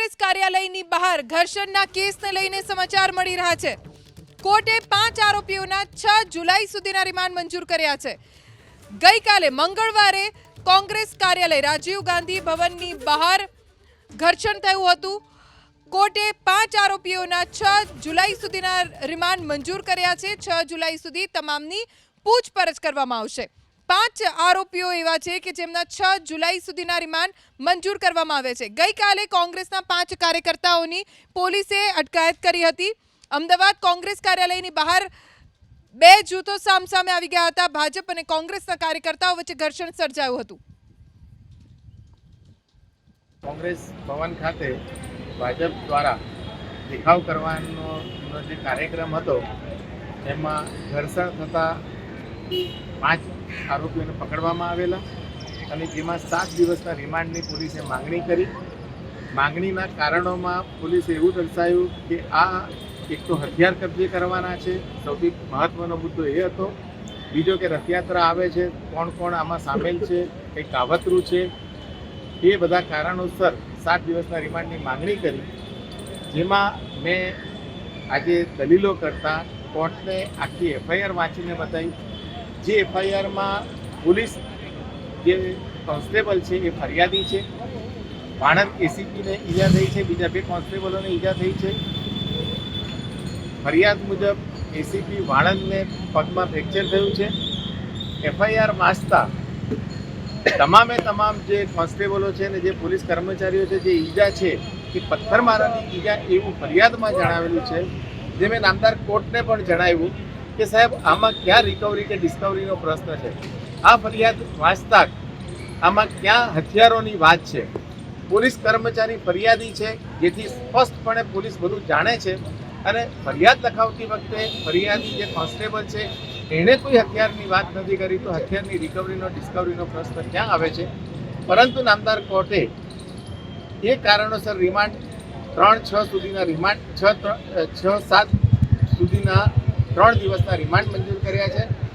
કોંગ્રેસ કાર્યાલયની બહાર ઘર્ષણના કેસને લઈને સમાચાર મળી રહ્યા છે। કોર્ટે 5 આરોપીઓના 6 જુલાઈ સુધીના રિમાન્ડ મંજૂર કર્યા છે। ગઈકાલે મંગળવારે કોંગ્રેસ કાર્યાલય રાજીવ ગાંધી ભવનની બહાર ઘર્ષણ થયું હતું। કોર્ટે 5 આરોપીઓના 6 જુલાઈ સુધીના રિમાન્ડ મંજૂર કર્યા છે। 6 જુલાઈ સુધી તમામની પૂછપરછ કરવામાં આવશે। 5 આરોપીઓ એવા છે કે જેમના 6 જુલાઈ સુધીના રિમાન્ડ મંજૂર કરવામાં આવે છે। ગઈકાલે કોંગ્રેસના 5 કાર્યકર્તાઓની પોલીસે અટકાયત કરી હતી। અમદાવાદ કોંગ્રેસ કાર્યાલયની બહાર 2 જૂથો સામસામે આવી ગયા હતા। ભાજપ અને કોંગ્રેસના કાર્યકર્તાઓ વચ્ચે ઘર્ષણ સર્જાયું હતું। કોંગ્રેસ ભવન ખાતે ભાજપ દ્વારા દેખાવ કરવાનો જે કાર્યક્રમ હતો એમાં ઘર્ષણ થતાં 5 આરોપીઓને પકડવામાં આવેલા અને જેમાં 7 દિવસના રિમાન્ડની પોલીસે માંગણી કરી। માંગણીના કારણોમાં પોલીસે એવું દર્શાવ્યું કે આ એક તો હથિયાર કબજે કરવાના છે, સૌથી મહત્વનો મુદ્દો એ હતો। બીજો કે રથયાત્રા આવે છે, કોણ કોણ આમાં સામેલ છે, કંઈ કાવતરું છે, એ બધા કારણોસર 7 દિવસના રિમાન્ડની માંગણી કરી। જેમાં મેં આજે દલીલો કરતાં કોર્ટને આખી એફઆઈઆર વાંચીને બતાવી। જે એફઆઈઆરમાં પોલીસ જે કોન્સ્ટેબલ છે એ ફરિયાદી છે, વાણંદ એસીપીને ઈજા થઈ છે, બીજા 2 કોન્સ્ટેબલોને ઈજા થઈ છે। ફરિયાદ મુજબ એસીપી વાણંદને પગમાં ફ્રેક્ચર થયું છે। એફઆઈઆર વાંચતા તમામ જે કોન્સ્ટેબલો છે ને જે પોલીસ કર્મચારીઓ છે જે ઈજા છે એ પથ્થરમારાની ઈજા એવું ફરિયાદમાં જણાવેલું છે। જે મેં નામદાર કોર્ટને પણ જણાવ્યું કે સાહેબ આમાં ક્યાં રિકવરી કે ડિસ્કવરીનો પ્રશ્ન છે। આ ફરિયાદ વાંચતા આમાં ક્યાં હથિયારોની વાત છે। પોલીસ કર્મચારી ફરિયાદી છે, જેથી સ્પષ્ટપણે પોલીસ બધું જાણે છે અને ફરિયાદ લખાવતી વખતે ફરિયાદી જે કોન્સ્ટેબલ છે એણે કોઈ હથિયારની વાત નથી કરી, તો હથિયારની રિકવરીનો ડિસ્કવરીનો પ્રશ્ન ક્યાં આવે છે। પરંતુ નામદાર કોર્ટે એ કારણોસર રિમાન્ડ 3-6 સુધીના રિમાન્ડ 6-7 સુધીના 3 દિવસના રિમાન્ડ મંજૂર કર્યા છે।